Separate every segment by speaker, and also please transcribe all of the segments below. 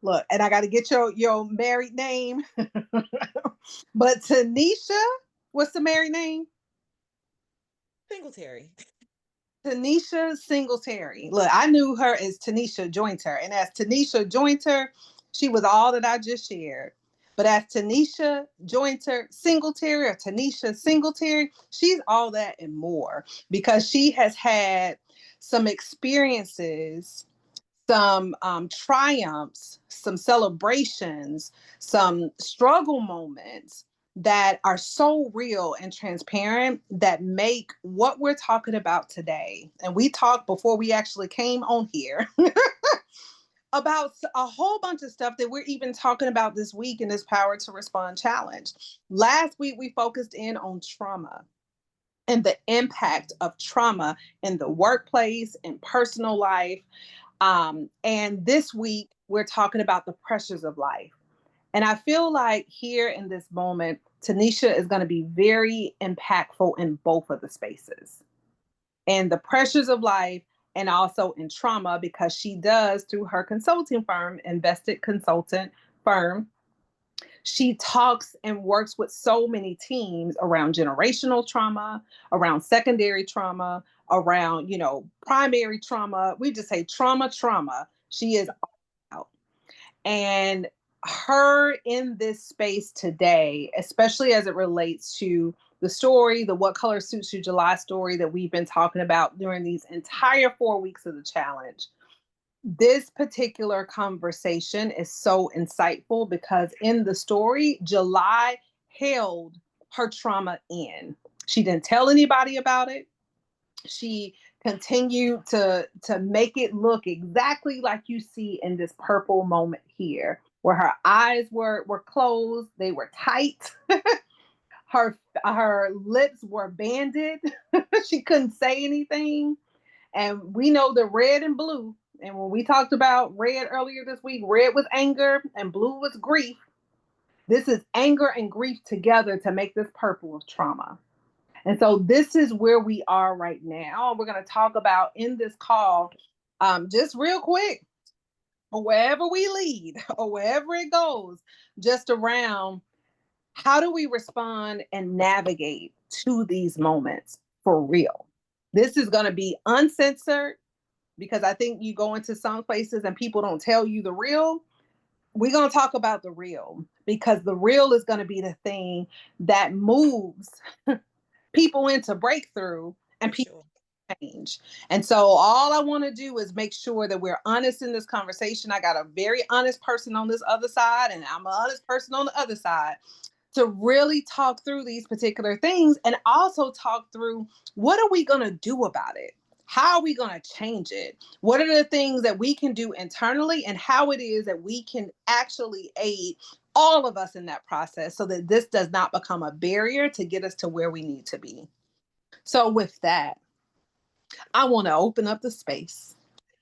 Speaker 1: Look, and I got to get your married name. But Tanisha, what's the married name?
Speaker 2: Singletary.
Speaker 1: Tanisha Singletary. Look, I knew her as Tanisha Jointer. And as Tanisha Jointer, she was all that I just shared. But as Tanisha Jointer Singletary or Tanisha Singletary, she's all that and more because she has had some experiences, some triumphs, some celebrations, some struggle moments that are so real and transparent that make what we're talking about today. And we talked before we actually came on here about a whole bunch of stuff that we're even talking about this week in this Power to Respond challenge. Last week, we focused in on trauma and the impact of trauma in the workplace and personal life. And this week, we're talking about the pressures of life. And I feel like here in this moment, Tanisha is going to be very impactful in both of the spaces and the pressures of life and also in trauma because she does, through her consulting firm, Invested Consultant Firm, she talks and works with so many teams around generational trauma, around secondary trauma, around, primary trauma. We just say trauma. She is out. And her in this space today, especially as it relates to the story, the What Color Suits You July story that we've been talking about during these entire 4 weeks of the challenge, this particular conversation is so insightful because in the story, July held her trauma in. She didn't tell anybody about it. She continued to make it look exactly like you see in this purple moment here, where her eyes were closed, they were tight. Her lips were banded. She couldn't say anything. And we know the red and blue. And when we talked about red earlier this week, red was anger and blue was grief. This is anger and grief together to make this purple of trauma. And so this is where we are right now. We're going to talk about in this call, just real quick, or wherever we lead or wherever it goes, just around how do we respond and navigate to these moments for real. This is going to be uncensored because I think you go into some places and people don't tell you the real. We're going to talk about the real because the real is going to be the thing that moves people into breakthrough and
Speaker 2: For
Speaker 1: people
Speaker 2: sure.
Speaker 1: change. And so all I want to do is make sure that we're honest in this conversation. I got a very honest person on this other side, and I'm an honest person on the other side to really talk through these particular things and also talk through what are we going to do about it? How are we going to change it? What are the things that we can do internally and how it is that we can actually aid all of us in that process so that this does not become a barrier to get us to where we need to be. So, with that, I want to open up the space.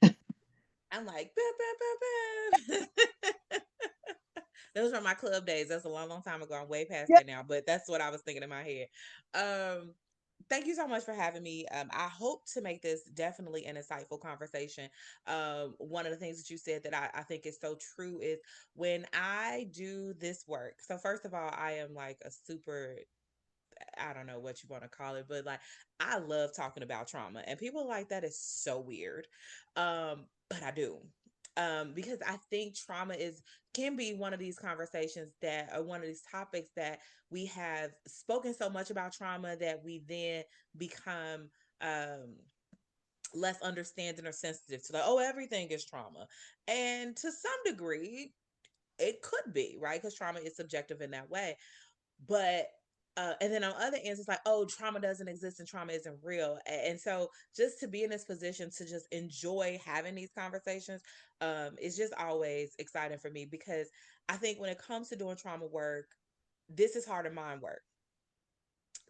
Speaker 2: I'm like, "Bah, bah, bah, bah." Those were my club days. That's a long, long time ago. I'm way past
Speaker 1: Yep.
Speaker 2: that now, but that's what I was thinking in my head. Um, Thank you so much for having me. I hope to make this definitely an insightful conversation. One of the things that you said that I think is so true is when I do this work. So first of all, I am like a super, I don't know what you want to call it, but like I love talking about trauma, and people are like that is so weird. But I do. Because I think trauma is can be one of these conversations that are one of these topics that we have spoken so much about trauma that we then become um less understanding or sensitive to like, oh, everything is trauma. And to some degree, it could be, right? Because trauma is subjective in that way. But and then on other ends, it's like, oh, trauma doesn't exist and trauma isn't real. And so just to be in this position to just enjoy having these conversations is just always exciting for me because I think when it comes to doing trauma work, this is heart and mind work.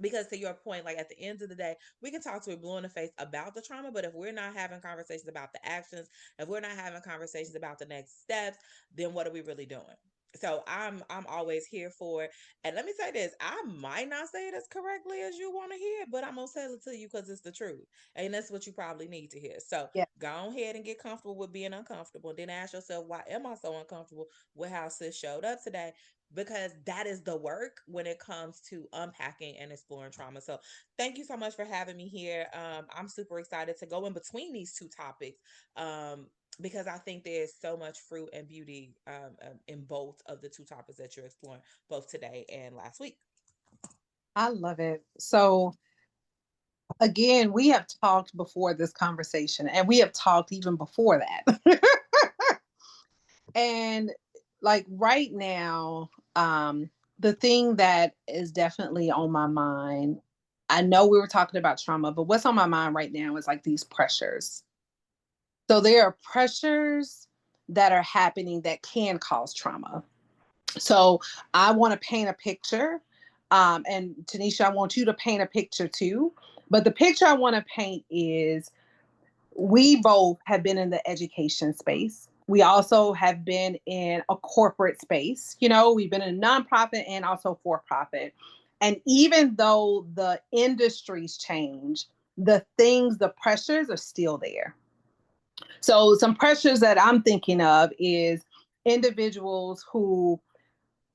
Speaker 2: Because to your point, like at the end of the day, we can talk to a blue in the face about the trauma, but if we're not having conversations about the actions, if we're not having conversations about the next steps, then what are we really doing? So I'm always here for it. And let me say this, I might not say it as correctly as you want to hear, but I'm gonna tell it to you because it's the truth. And that's what you probably need to hear. So
Speaker 1: Yeah,
Speaker 2: go ahead and get comfortable with being uncomfortable. Then ask yourself, why am I so uncomfortable with how sis showed up today? Because that is the work when it comes to unpacking and exploring trauma. So thank you so much for having me here. I'm super excited to go in between these two topics. Um, because I think there's so much fruit and beauty in both of the two topics that you're exploring, both today and last week.
Speaker 1: I love it. So again, we have talked before this conversation, and we have talked even before that. And like right now, the thing that is definitely on my mind, I know we were talking about trauma, but what's on my mind right now is like these pressures. So there are pressures that are happening that can cause trauma. So I want to paint a picture. And Tanisha, I want you to paint a picture too. But the picture I want to paint is we both have been in the education space. We also have been in a corporate space. You know, we've been in nonprofit and also for profit. And even though the industries change, the things, the pressures are still there. So, some pressures that I'm thinking of is individuals who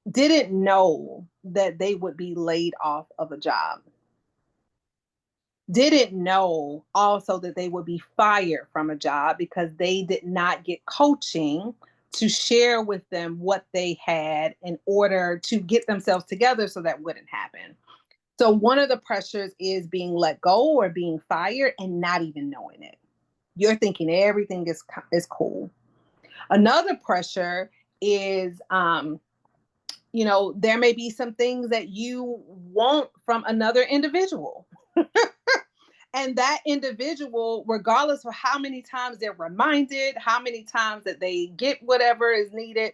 Speaker 1: didn't know that they would be laid off of a job, didn't know also that they would be fired from a job because they did not get coaching to share with them what they had in order to get themselves together so that wouldn't happen. So one of the pressures is being let go or being fired and not even knowing it. You're thinking everything is cool. Another pressure is there may be some things that you want from another individual. And that individual, regardless of how many times they're reminded, how many times that they get whatever is needed,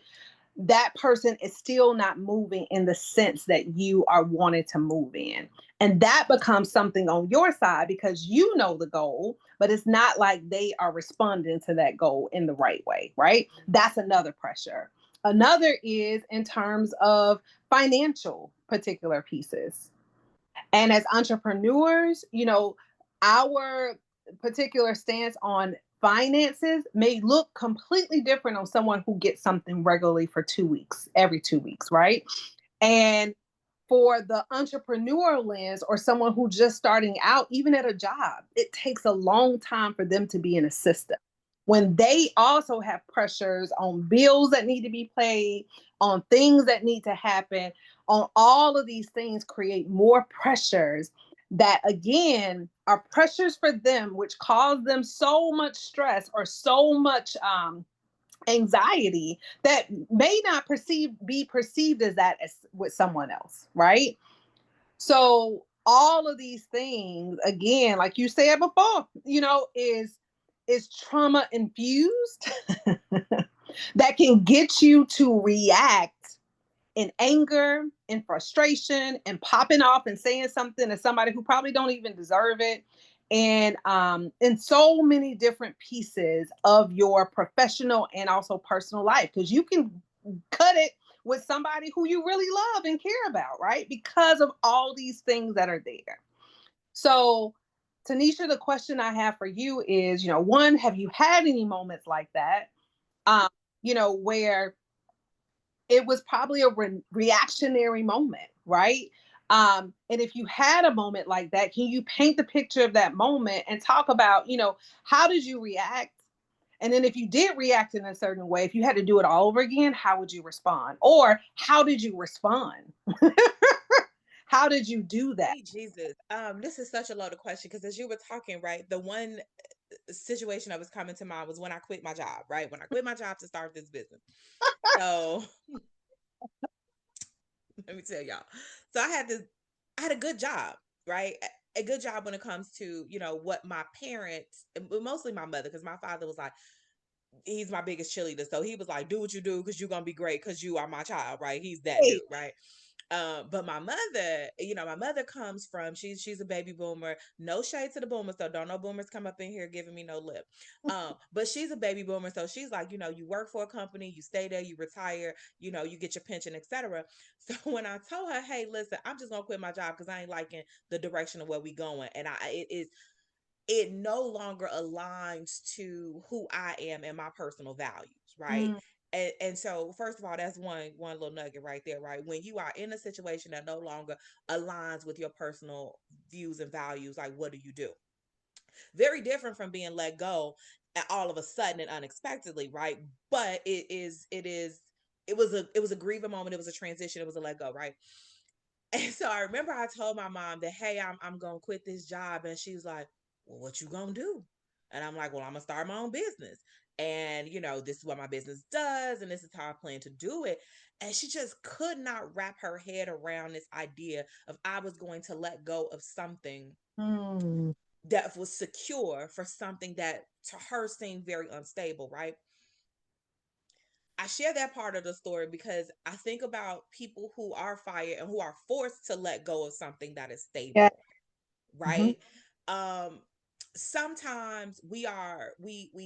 Speaker 1: that person is still not moving in the sense that you are wanting to move in. And that becomes something on your side because you know the goal, but it's not like they are responding to that goal in the right way, right? That's another pressure. Another is in terms of financial particular pieces. And as entrepreneurs, our particular stance on finances may look completely different on someone who gets something regularly for 2 weeks, every 2 weeks, right? And for the entrepreneur lens or someone who just starting out, even at a job, it takes a long time for them to be in a system. When they also have pressures on bills that need to be paid, on things that need to happen, on all of these things create more pressures that again are pressures for them, which cause them so much stress or so much anxiety that may not be perceived as that as with someone else, right? So all of these things, again, like you said before, is trauma infused that can get you to react in anger, in frustration, and popping off and saying something to somebody who probably don't even deserve it. And in so many different pieces of your professional and also personal life, because you can cut it with somebody who you really love and care about, right? Because of all these things that are there. So, Tanisha, the question I have for you is, one, have you had any moments like that? Um, where it was probably a reactionary moment, right? And if you had a moment like that, can you paint the picture of that moment and talk about, how did you react? And then if you did react in a certain way, if you had to do it all over again, how would you respond? Or how did you respond? How did you do that?
Speaker 2: Sweet Jesus. This is such a loaded question because as you were talking, right, the one situation that was coming to mind was when I quit my job, right? When I quit my job to start this business. So let me tell y'all. So I had a good job, right? A good job when it comes to, what my parents, mostly my mother, because my father was like, he's my biggest cheerleader. So he was like, do what you do because you're gonna be great because you are my child, right? He's that dude,
Speaker 1: Hey,
Speaker 2: right? But my mother, my mother comes from, she's a baby boomer. No shade to the boomers, so don't no boomers come up in here giving me no lip. But she's a baby boomer, so she's like, you work for a company, you stay there, you retire, you get your pension, etc. So when I told her, hey, listen, I'm just gonna quit my job because I ain't liking the direction of where we going, and it no longer aligns to who I am and my personal values, right?
Speaker 1: Mm,
Speaker 2: And so first of all, that's one little nugget right there, right? When you are in a situation that no longer aligns with your personal views and values, like what do you do? Very different from being let go all of a sudden and unexpectedly, right? But it was a grieving moment, it was a transition, it was a let go, right? And so I remember I told my mom that, hey, I'm gonna quit this job. And she was like, well, what you gonna do? And I'm like, well, I'm gonna start my own business. And this is what my business does, and this is how I plan to do it. And she just could not wrap her head around this idea of I was going to let go of something
Speaker 1: mm,
Speaker 2: that was secure for something that to her seemed very unstable, right? I share that part of the story because I think about people who are fired and who are forced to let go of something that is
Speaker 1: yeah.
Speaker 2: stable,
Speaker 1: Mhm.
Speaker 2: right? um Sometimes we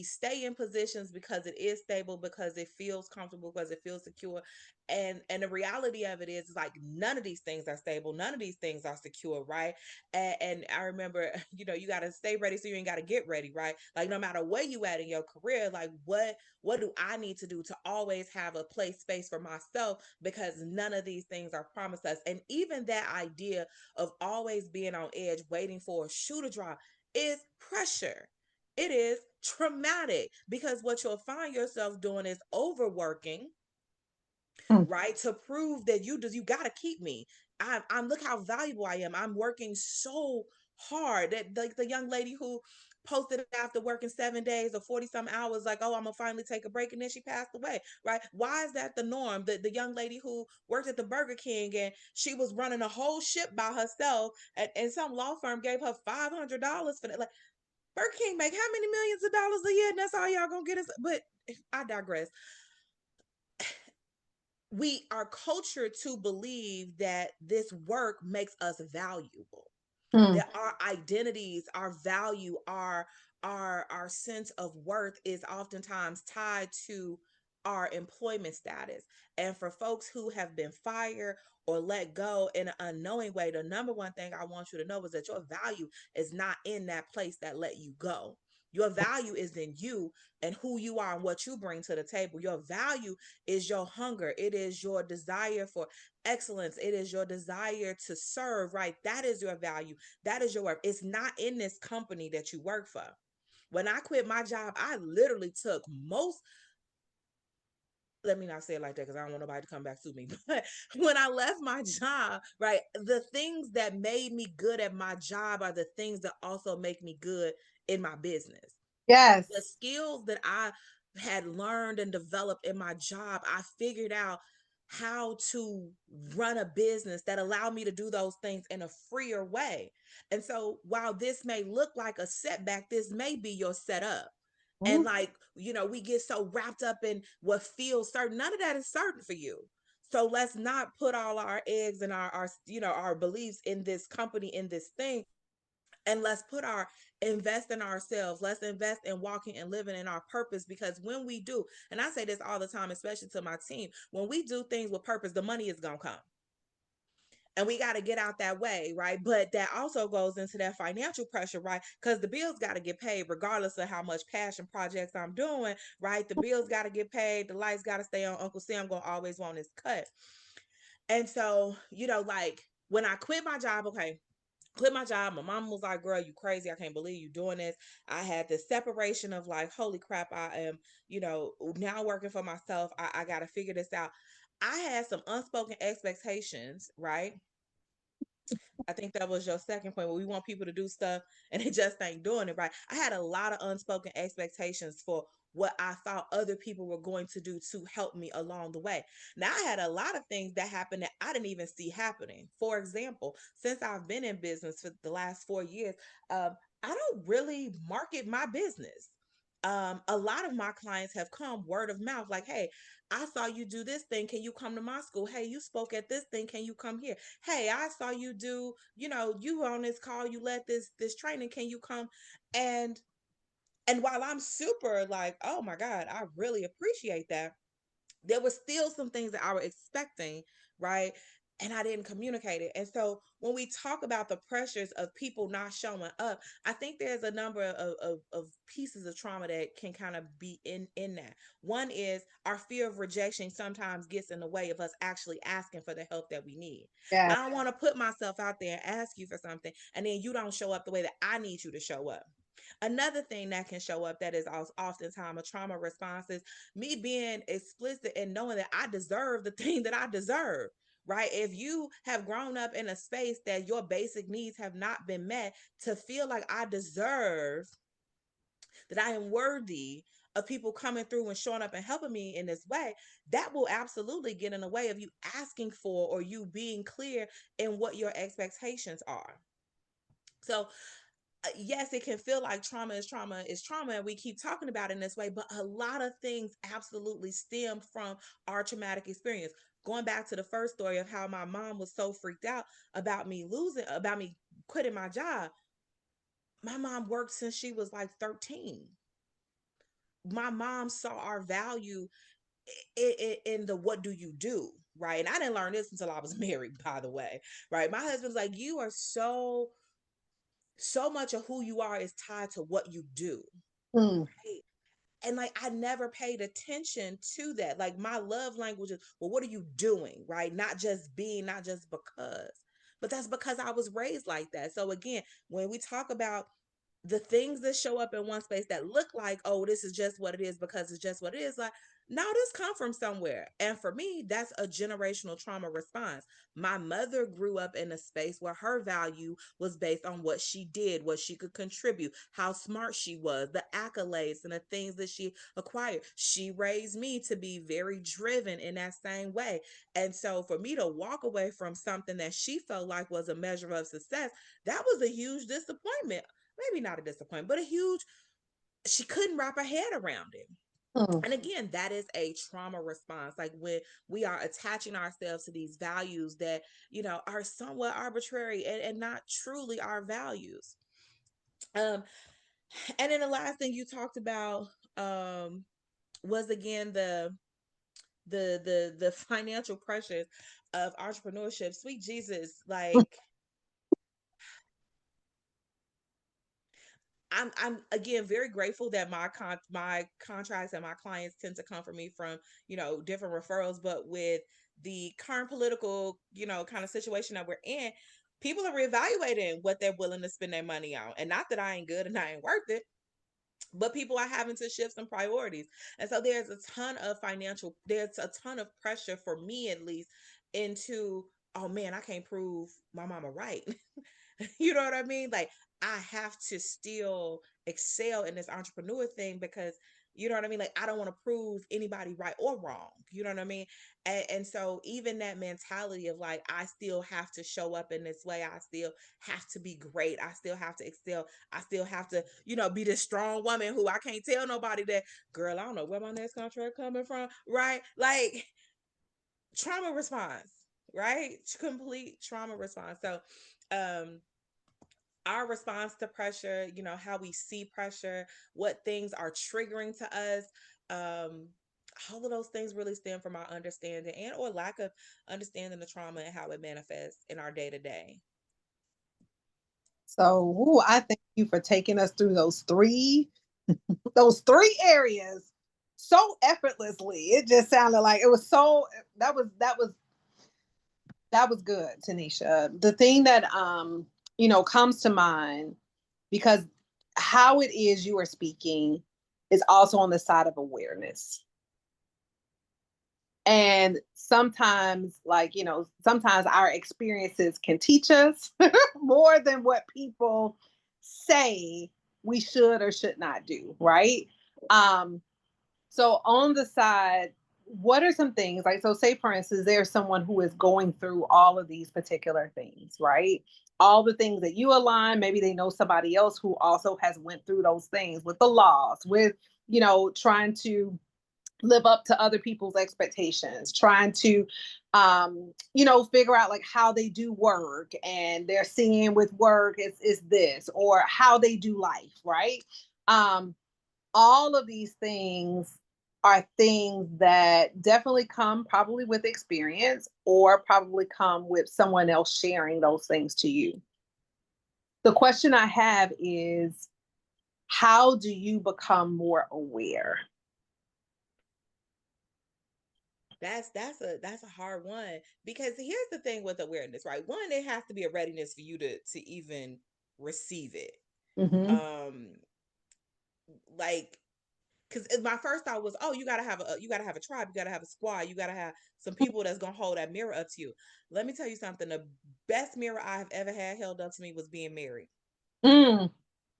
Speaker 2: stay in positions because it is stable, because it feels comfortable, because it feels secure. And the reality of it is like none of these things are stable, none of these things are secure, right? And I remember, you got to stay ready so you ain't got to get ready, right? Like no matter where you at in your career, like what do I need to do to always have a place space for myself, because none of these things are promised us. And even that idea of always being on edge, waiting for a shoe to drop, is pressure. It is traumatic, because what you'll find yourself doing is overworking,
Speaker 1: Mm,
Speaker 2: right? To prove that you got to keep me. I'm look how valuable I am. I'm working so hard. That like the young lady who posted after working 7 days or 40 some hours, like, oh, I'm gonna finally take a break, and then she passed away, right? Why is that the norm? The young lady who worked at the Burger King and she was running a whole ship by herself, and some law firm gave her $500 for that. Like, Burger King make how many millions of dollars a year, and that's all y'all gonna get us? But I digress. We are cultured to believe that this work makes us valuable,
Speaker 1: mm,
Speaker 2: that our identities, our value, our sense of worth is oftentimes tied to our employment status. And for folks who have been fired or let go in an unknowing way, the number one thing I want you to know is that your value is not in that place that let you go. Your value is in you and who you are and what you bring to the table. Your value is your hunger. It is your desire for excellence. It is your desire to serve, right? That is your value. That is your work. It's not in this company that you work for. When I quit my job, I literally took most, let me not say it like that because I don't want nobody to come back to me. But when I left my job, right, the things that made me good at my job are the things that also make me good in my business. The
Speaker 1: yes.
Speaker 2: skills that I had learned and developed in my job, I figured out how to run a business that allowed me to do those things in a freer way. And so while this may look like a setback, this may be your setup. And
Speaker 1: Mm,
Speaker 2: like, we get so wrapped up in what feels certain. None of that is certain for you. So let's not put all our eggs and our beliefs in this company, in this thing, and let's put our invest in ourselves. Let's invest in walking and living in our purpose, because when we do, and I say this all the time, especially to my team, when we do things with purpose, the money is gonna come. And we got to get out that way, right? But that also goes into that financial pressure, right? Because the bills got to get paid regardless of how much passion projects I'm doing, right? The bills got to get paid, the lights got to stay on. Uncle Sam gonna always want his cut. And so, like when I quit my job, okay, quit my job. My mom was like, girl, you crazy. I can't believe you doing this. I had this separation of like, holy crap, I am, now working for myself. I got to figure this out. I had some unspoken expectations, right? I think that was your second point, where we want people to do stuff and they just ain't doing it right. I had a lot of unspoken expectations for what I thought other people were going to do to help me along the way. Now, I had a lot of things that happened that I didn't even see happening. For example, since I've been in business for the last 4 years, I don't really market my business. A lot of my clients have come word of mouth, like, hey, I saw you do this thing, can you come to my school? Hey, you spoke at this thing, can you come here? Hey, I saw you do, you were on this call, you led this training, can you come? And and while I'm super like, oh my God, I really appreciate that, there was still some things that I was expecting, right? And I didn't communicate it. And so when we talk about the pressures of people not showing up, I think there's a number of pieces of trauma that can kind of be in that. One is our fear of rejection sometimes gets in the way of us actually asking for the help that we need.
Speaker 1: Yeah.
Speaker 2: I don't want to put myself out there and ask you for something, and then you don't show up the way that I need you to show up. Another thing that can show up that is oftentimes a trauma response is me being explicit and knowing that I deserve the thing that I deserve. Right. If you have grown up in a space that your basic needs have not been met, to feel like I deserve, that I am worthy of people coming through and showing up and helping me in this way, that will absolutely get in the way of you asking for or you being clear in what your expectations are. So yes, it can feel like trauma is trauma is trauma, and we keep talking about it in this way, but a lot of things absolutely stem from our traumatic experience. Going back to the first story of how my mom was so freaked out about me quitting my job. My mom worked since she was like 13. My mom saw our value in the what do you do, right? And I didn't learn this until I was married, by the way, right? My husband's like, you are so much of who you are is tied to what you do.
Speaker 1: Mm,
Speaker 2: Right. And like I never paid attention to that. Like my love language is, well, what are you doing? Right? Not just being, not just because. But that's because I was raised like that. So again, when we talk about the things that show up in one space that look like, oh, this is just what it is because it's just what it is, like, no, this come from somewhere. And for me, that's a generational trauma response. My mother grew up in a space where her value was based on what she did, what she could contribute, how smart she was, the accolades and the things that she acquired. She raised me to be very driven in that same way. And so for me to walk away from something that she felt like was a measure of success, that was a huge disappointment. Maybe not a disappointment, but a huge, she couldn't wrap her head around it.
Speaker 1: mm.
Speaker 2: And again, that is a trauma response. Like when we are attaching ourselves to these values that, are somewhat arbitrary and not truly our values. Um, and then the last thing you talked about was again the financial pressures of entrepreneurship. Sweet Jesus, like I'm again very grateful that my contracts and my clients tend to come from me from different referrals, but with the current political kind of situation that we're in, people are reevaluating what they're willing to spend their money on, and not that I ain't good and I ain't worth it, but people are having to shift some priorities. And so there's a ton of pressure for me at least into, oh man, I can't prove my mama right. You know what I mean? Like I have to still excel in this entrepreneur thing because you know what I mean? Like I don't want to prove anybody right or wrong. You know what I mean? And so even that mentality of like, I still have to show up in this way. I still have to be great. I still have to excel. I still have to, be this strong woman who I can't tell nobody that, girl, I don't know where my next contract coming from. Right? Like trauma response, right? Complete trauma response. So, um, our response to pressure, how we see pressure, what things are triggering to us. Um, all of those things really stem from our understanding and or lack of understanding the trauma and how it manifests in our day to day.
Speaker 1: So, ooh, I thank you for taking us through those three areas so effortlessly. It just sounded like it was so that was good, Tanisha. The thing that comes to mind, because how it is you are speaking is also on the side of awareness. And sometimes, like, sometimes our experiences can teach us more than what people say we should or should not do, right? Um, so on the side, what are some things, like, so say for instance, there's someone who is going through all of these particular things, right? All the things that you align, maybe they know somebody else who also has went through those things with the loss, with trying to live up to other people's expectations, trying to figure out like how they do work, and they're seeing with work is this, or how they do life, right? um all of these things are things that definitely come probably with experience, or probably come with someone else sharing those things to you. The question I have is, how do you become more aware?
Speaker 2: That's a hard one, because here's the thing with awareness, right? One, it has to be a readiness for you to even receive it.
Speaker 1: Mm-hmm.
Speaker 2: Um, like, because my first thought was, oh, you gotta have a tribe, you gotta have a squad, you gotta have some people that's gonna hold that mirror up to you. Let me tell you something. The best mirror I have ever had held up to me was being married.
Speaker 1: Mm,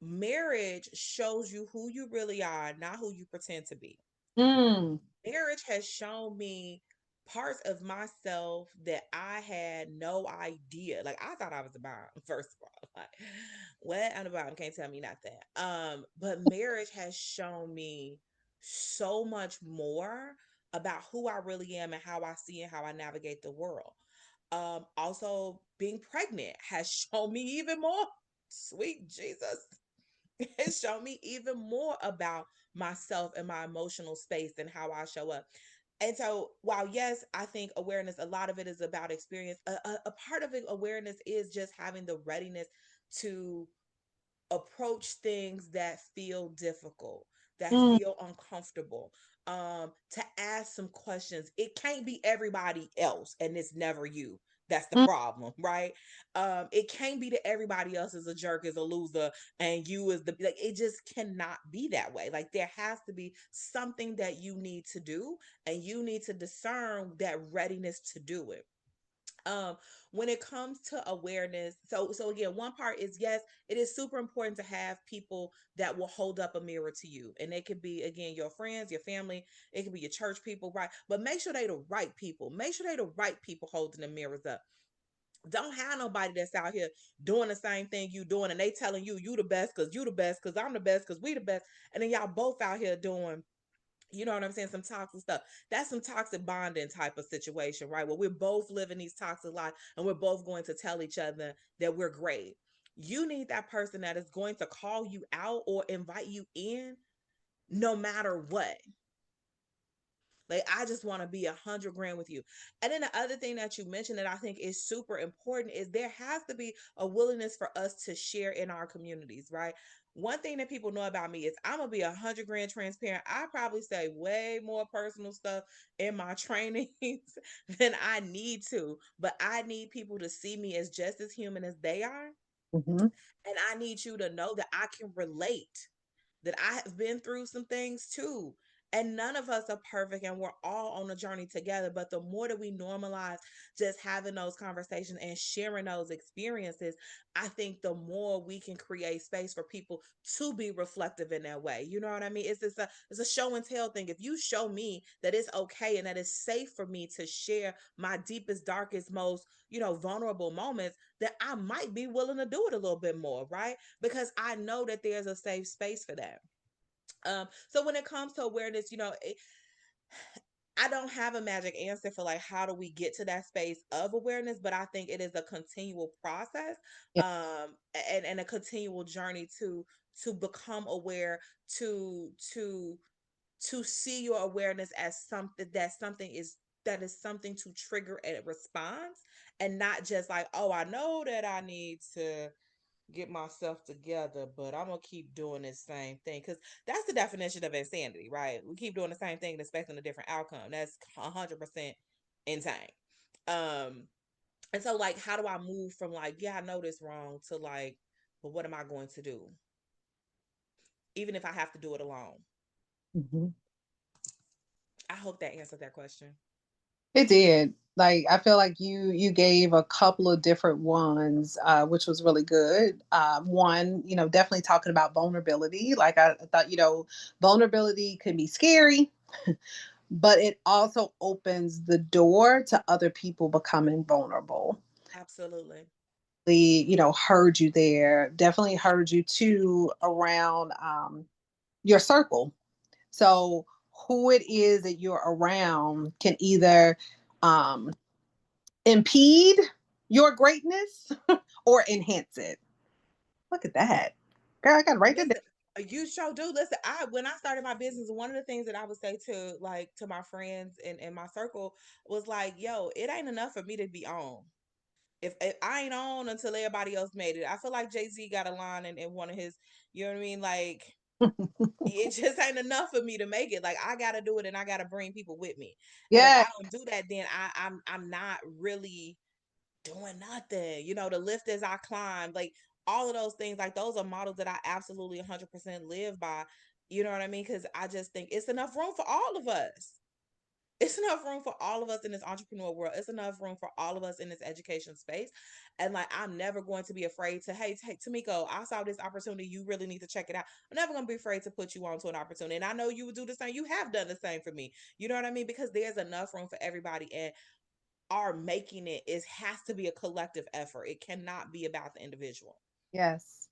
Speaker 2: Marriage shows you who you really are, not who you pretend to be.
Speaker 1: mm,
Speaker 2: Marriage has shown me parts of myself that I had no idea. Like, I thought I was a bomb, first of all. Like, what? I'm a bomb, can't tell me nothing. But marriage has shown me so much more about who I really am and how I see and how I navigate the world. Also, being pregnant has shown me even more. Sweet Jesus. It showed me even more about myself and my emotional space and how I show up. And so, while yes, I think awareness, a lot of it is about experience, a part of it, awareness is just having the readiness to approach things that feel difficult, that
Speaker 1: mm,
Speaker 2: feel uncomfortable, to ask some questions. It can't be everybody else, and it's never you. That's the
Speaker 1: mm,
Speaker 2: problem, right? It can't be that everybody else is a jerk, is a loser, and you is the, like, it just cannot be that way. Like, there has to be something that you need to do, and you need to discern that readiness to do it. um when it comes to awareness, so again, one part is, yes, it is super important to have people that will hold up a mirror to you, and it could be, again, your friends, your family, it could be your church people, right? But make sure they the right people, make sure they the right people holding the mirrors up. Don't have nobody that's out here doing the same thing you doing, and they telling you the best because you the best, because I'm the best, because we the best, and then y'all both out here doing, you know what I'm saying, some toxic stuff. That's some toxic bonding type of situation, right? Where we're both living these toxic lives, and we're both going to tell each other that we're great. You need that person that is going to call you out or invite you in no matter what. Like, I just want to be 100 grand with you. And then the other thing that you mentioned that I think is super important is there has to be a willingness for us to share in our communities, right? One thing that people know about me is I'm gonna be 100 grand transparent. I probably say way more personal stuff in my trainings than I need to, but I need people to see me as just as human as they are.
Speaker 1: mm-hmm,
Speaker 2: And I need you to know that I can relate, that I have been through some things too. And none of us are perfect, and we're all on a journey together. But the more that we normalize just having those conversations and sharing those experiences, I think the more we can create space for people to be reflective in that way. You know what I mean? It's a show and tell thing. If you show me that it's okay and that it's safe for me to share my deepest, darkest, most, vulnerable moments, then I might be willing to do it a little bit more, right? Because I know that there's a safe space for that. So when it comes to awareness, I don't have a magic answer for like how do we get to that space of awareness, but I think it is a continual process,
Speaker 1: yeah,
Speaker 2: and a continual journey to become aware, to to to see your awareness as something that is something to trigger a response, and not just like, oh, I know that I need to get myself together, but I'm gonna keep doing this same thing, because that's the definition of insanity, right? We keep doing the same thing and expecting a different outcome. That's 100% insane. Um, and so, like, how do I move from like, yeah, I know this wrong, to like, but what am I going to do, even if I have to do it alone?
Speaker 1: mm-hmm.
Speaker 2: I hope that answered that question.
Speaker 1: It did. Like, I feel like you gave a couple of different ones, which was really good. One, definitely talking about vulnerability. Like, I thought, vulnerability can be scary, but it also opens the door to other people becoming vulnerable.
Speaker 2: Absolutely.
Speaker 1: Heard you there. Definitely heard you too around your circle. So who it is that you're around can either um, impede your greatness or enhance it. Look at that. Girl, I got to write that down.
Speaker 2: Listen, you sure do. Listen, I when I started my business, one of the things that I would say to to my friends in my circle was like, yo, it ain't enough for me to be on. If I ain't on until everybody else made it. I feel like Jay-Z got a line in one of his, you know what I mean? Like it just ain't enough for me to make it. Like I gotta do it and I gotta bring people with me. And if
Speaker 1: Yeah.
Speaker 2: I don't do that, then I'm not really doing nothing. You know, the lift as I climb, like all of those things, like those are models that I absolutely 100% live by. You know what I mean? Because I just think it's enough room for all of us. It's enough room for all of us in this entrepreneur world. It's enough room for all of us in this education space. And like, I'm never going to be afraid to, hey, Tamiko, I saw this opportunity. You really need to check it out. I'm never going to be afraid to put you on to an opportunity. And I know you would do the same. You have done the same for me. You know what I mean? Because there's enough room for everybody. And our making it is has to be a collective effort. It cannot be about the individual.
Speaker 1: Yes.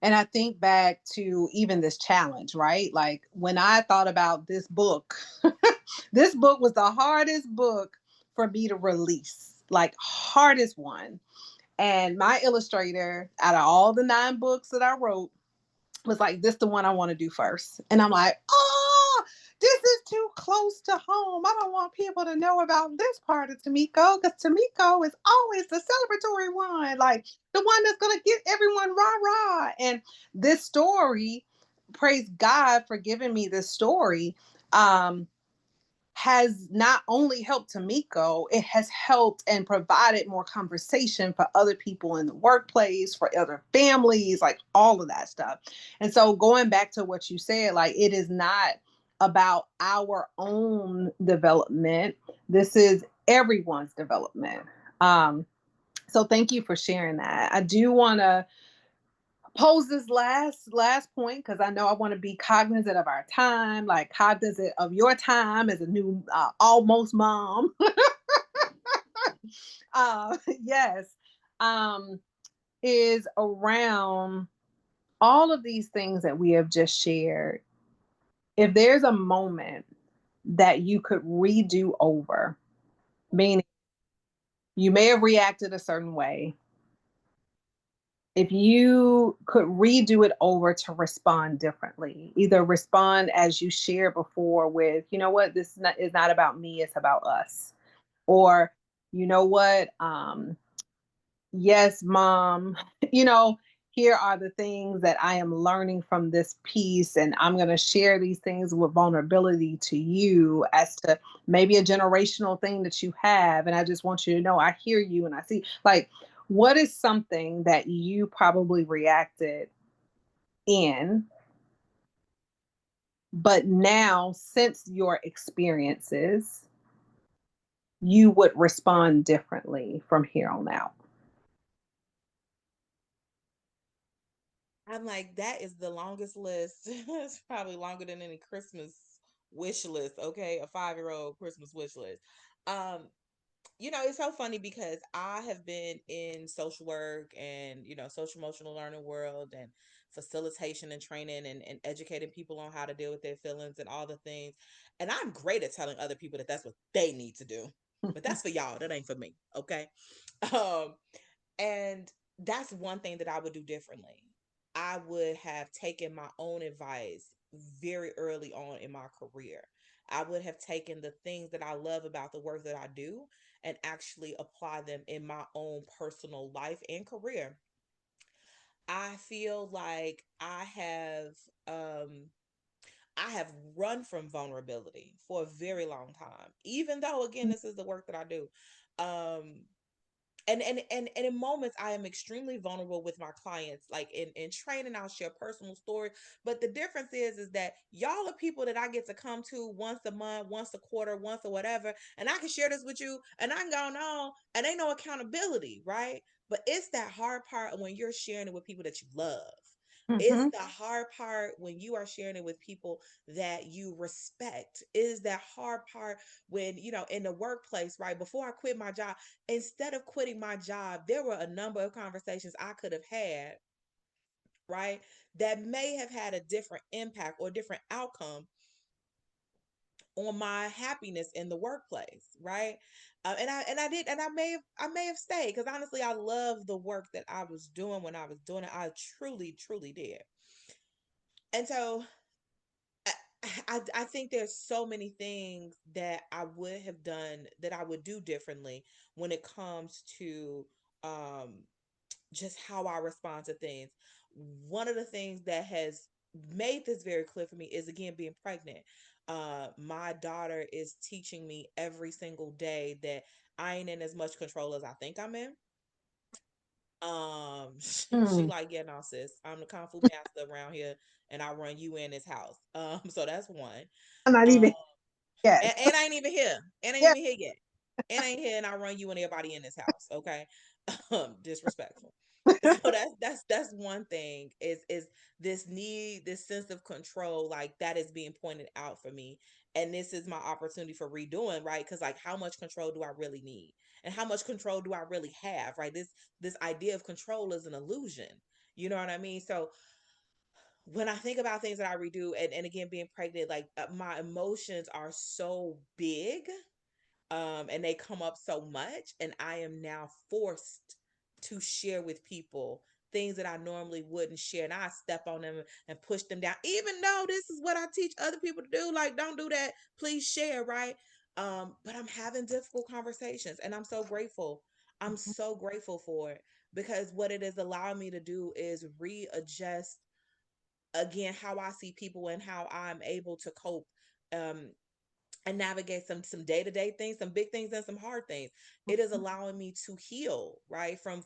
Speaker 1: And I think back to even this challenge, right? Like when I thought about this book, this book was the hardest book for me to release, like hardest one. And my illustrator, out of all the 9 books that I wrote, was like, this the one I want to do first. And I'm like, oh, this is too close to home. I don't want people to know about this part of Tamiko because Tamiko is always the celebratory one, like the one that's going to get everyone rah rah. And this story, praise God for giving me this story. Has not only helped Tamiko, it has helped and provided more conversation for other people in the workplace, for other families, like all of that stuff. And so going back to what you said, like it is not about our own development. This is everyone's development. So thank you for sharing that. I do want to pose this last point because I know I want to be cognizant of our time, like cognizant of your time as a new almost mom. Yes, um, is around all of these things that we have just shared. If there's a moment that you could redo over, meaning you may have reacted a certain way, if you could redo it over to respond differently, either respond as you shared before with, you know what, is not about me, it's about us. Or, you know what, yes, mom, you know, here are the things that I am learning from this piece, and I'm going to share these things with vulnerability to you as to maybe a generational thing that you have. And I just want you to know I hear you and I see, like, what is something that you probably reacted in, but now, since your experiences, you would respond differently from here on out?
Speaker 2: I'm like, that is the longest list. It's probably longer than any Christmas wish list. Okay, a 5-year-old Christmas wish list. Um, it's so funny because I have been in social work and social emotional learning world and facilitation and training and educating people on how to deal with their feelings and all the things. And I'm great at telling other people that that's what they need to do. But that's for y'all. That ain't for me. Okay. Um, and that's one thing that I would do differently. I would have taken my own advice very early on in my career. I would have taken the things that I love about the work that I do and actually apply them in my own personal life and career. I feel like I have run from vulnerability for a very long time. Even though again this is the work that I do. Um and in moments I am extremely vulnerable with my clients, like in training I'll share personal stories, but the difference is that y'all are people that I get to come to once a month, once a quarter, once or whatever, and I can share this with you and I can go on and ain't no accountability, right? But it's that hard part when you're sharing it with people that you love. It's
Speaker 1: Mm-hmm.
Speaker 2: the hard part when you are sharing it with people that you respect. Is that hard part when, in the workplace, right? Before I quit my job, instead of quitting my job, there were a number of conversations I could have had, right? That may have had a different impact or different outcome on my happiness in the workplace, right? And I may have stayed because honestly, I love the work that I was doing when I was doing it. I truly, truly did. And so I, I think there's so many things that I would have done that I would do differently when it comes to um just how I respond to things. One of the things that has made this very clear for me is again being pregnant. My daughter is teaching me every single day that I ain't in as much control as I think I'm in. She
Speaker 1: Mm.
Speaker 2: like, yeah, no, sis, I'm the kung fu master around here, and I run you in this house. So that's one.
Speaker 1: I'm not
Speaker 2: Um,
Speaker 1: even yes.
Speaker 2: and I ain't even here, and I ain't
Speaker 1: Yes.
Speaker 2: even here yet, and I ain't here, and I run you and everybody in this house. Okay, disrespectful. So that's one thing is this need, this sense of control, like that is being pointed out for me, and this is my opportunity for redoing, right? Because like, how much control do I really need, and how much control do I really have, right? This idea of control is an illusion. You know what I mean? So when I think about things that I redo, and again being pregnant, like my emotions are so big, and they come up so much, and I am now forced to share with people things that I normally wouldn't share, and I step on them and push them down, even though this is what I teach other people to do. Like, don't do that, please share, right? But I'm having difficult conversations, and I'm so grateful. I'm so grateful for it, because what it is allowing me to do is readjust again how I see people and how I'm able to cope, um and navigate some day-to-day things, some big things and some hard things. It is allowing me to heal, right? From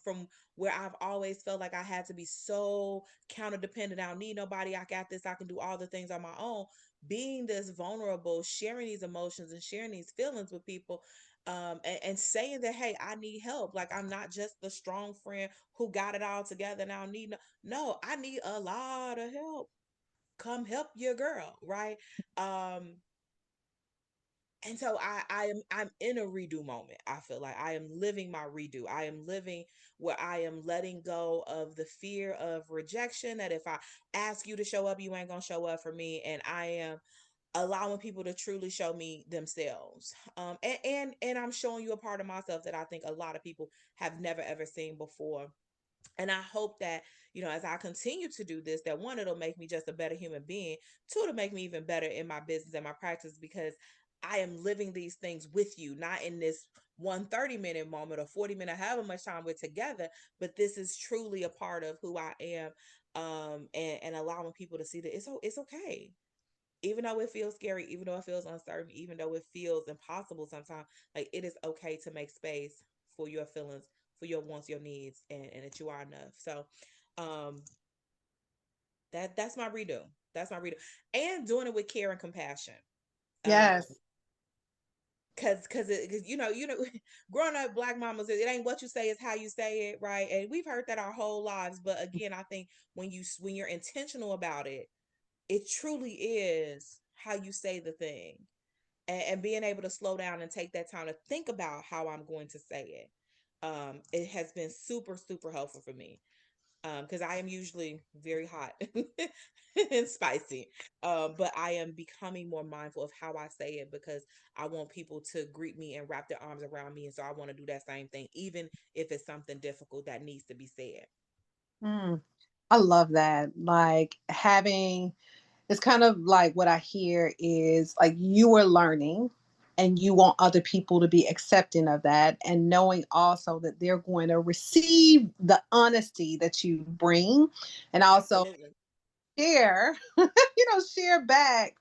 Speaker 2: where I've always felt like I had to be so counter dependent. I don't need nobody. I got this. I can do all the things on my own. Being this vulnerable, sharing these emotions and sharing these feelings with people, and saying that, hey, I need help. Like, I'm not just the strong friend who got it all together and I don't need no, I need a lot of help. Come help your girl, right? Um, and so I'm in a redo moment. I feel like I am living my redo. I am living where I am letting go of the fear of rejection, that if I ask you to show up, you ain't gonna show up for me, and I am allowing people to truly show me themselves. And I'm showing you a part of myself that I think a lot of people have never ever seen before. And I hope that, as I continue to do this, that one, it'll make me just a better human being. Two, to make me even better in my business and my practice, because I am living these things with you, not in this 1 30-minute moment or 40 minute, however much time we're together, but this is truly a part of who I am. And allowing people to see that it's okay. Even though it feels scary, even though it feels uncertain, even though it feels impossible sometimes, like, it is okay to make space for your feelings, for your wants, your needs, and that you are enough. So, um, that's my redo. That's my redo, and doing it with care and compassion. Um,
Speaker 1: Yes.
Speaker 2: cause growing up Black mamas, it ain't what you say, it's how you say it, right? And we've heard that our whole lives, but again, I think when you're intentional about it, it truly is how you say the thing, and being able to slow down and take that time to think about how I'm going to say it. It has been super, super helpful for me. Because I am usually very hot and spicy. But I am becoming more mindful of how I say it, because I want people to greet me and wrap their arms around me. And so I want to do that same thing, even if it's something difficult that needs to be said.
Speaker 1: Mm. I love that. Like having, it's kind of like what I hear is like you are learning and you want other people to be accepting of that, and knowing also that they're going to receive the honesty that you bring, and also
Speaker 2: Absolutely.
Speaker 1: share, share back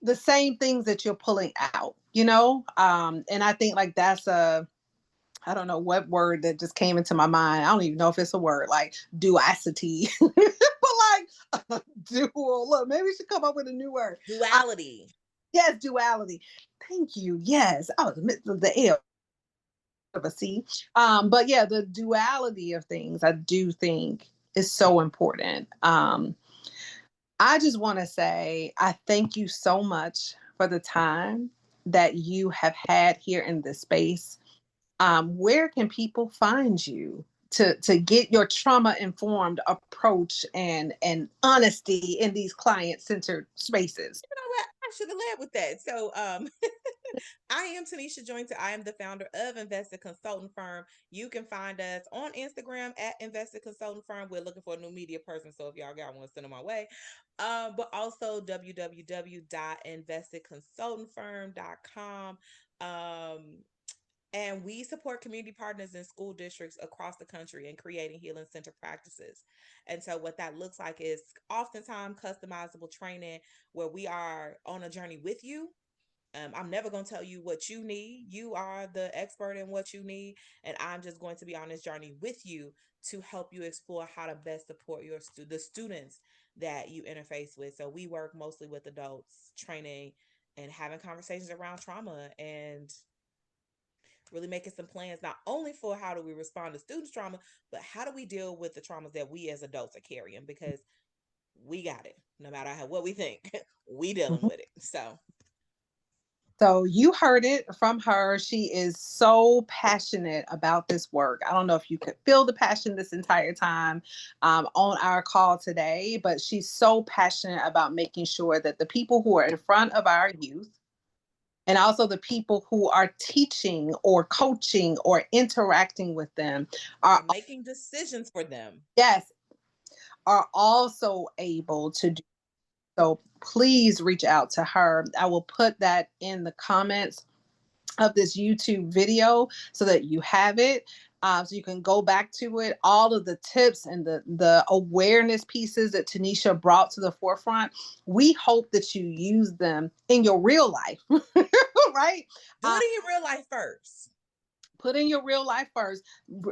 Speaker 1: the same things that you're pulling out, and I think like that's a, I don't know what word that just came into my mind. I don't even know if it's a word, like duacity, but like dual. Look, maybe we should come up with a new word.
Speaker 2: Duality.
Speaker 1: Yes, duality. Thank you. Yes. Oh, the L of a C. But yeah, the duality of things, I do think is so important. I just want to say I thank you so much for the time that you have had here in this space. Where can people find you to get your trauma informed approach and honesty in these client centered spaces?
Speaker 2: You know what? should have led with that. So, I am Tanisha Jointer. I am the founder of Invested Consulting Firm. You can find us on Instagram at Invested Consulting Firm. We're looking for a new media person, so if y'all got one, send them my way. But also www.investedconsultingfirm.com. And we support community partners in school districts across the country in creating healing center practices. And so, what that looks like is oftentimes customizable training where we are on a journey with you. I'm never going to tell you what you need. You are the expert in what you need. And I'm just going to be on this journey with you to help you explore how to best support the students that you interface with. So we work mostly with adults, training and having conversations around trauma and really making some plans, not only for how do we respond to students' trauma, but how do we deal with the traumas that we as adults are carrying, because we got it. No matter what we think, we dealing
Speaker 1: Mhm.
Speaker 2: with it. So
Speaker 1: So you heard it from her. She is so passionate about this work. I don't know if you could feel the passion this entire time on our call today, but she's so passionate about making sure that the people who are in front of our youth and also the people who are teaching or coaching or interacting with them
Speaker 2: are
Speaker 1: are,
Speaker 2: making decisions for them.
Speaker 1: yes, are also able to do. So please reach out to her. I will put that in the comments of this YouTube video so that you have it. So you can go back to it. All of the tips and the awareness pieces that Tanisha brought to the forefront, we hope that you use them in your real life, right?
Speaker 2: Do it in your real life first.
Speaker 1: Put in your real life first,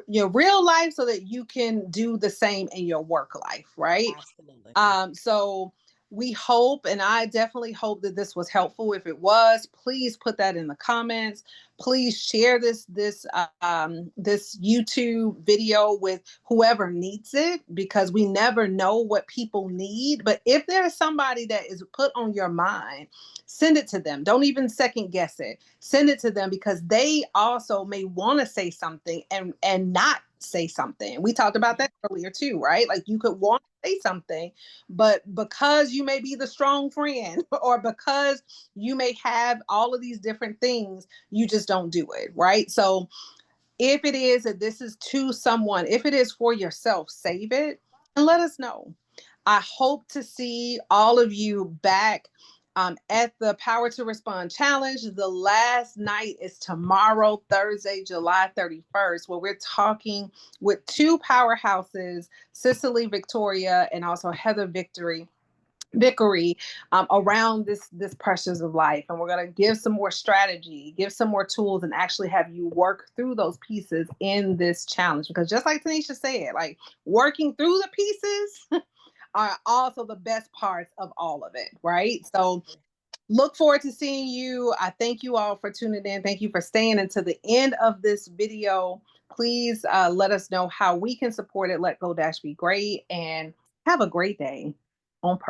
Speaker 1: your real life, so that you can do the same in your work life, right?
Speaker 2: Absolutely.
Speaker 1: So we hope, and I definitely hope that this was helpful. If it was, please put that in the comments. Please share this YouTube video with whoever needs it, because we never know what people need. But if there's somebody that is put on your mind, send it to them. Don't even second guess it. Send it to them, because they also may want to say something and not say something. We talked about that earlier too, right? Like you could want to say something, but because you may be the strong friend or because you may have all of these different things, you just don't do it, right? So if it is that this is to someone, if it is for yourself, save it and let us know. I hope to see all of you back at the Power to Respond Challenge. The last night is tomorrow, Thursday, July 31st, where we're talking with two powerhouses, Cicely Victoria and also Heather Vickery, around this pressures of life, and we're going to give some more strategy, give some more tools, and actually have you work through those pieces in this challenge, because just like Tanisha said, like working through the pieces are also the best parts of all of it, right? So
Speaker 2: Exactly.
Speaker 1: look forward to seeing you. I thank you all for tuning in. Thank you for staying until the end of this video. Please let us know how we can support it. Let Go Dash be great, and have a great day on purpose.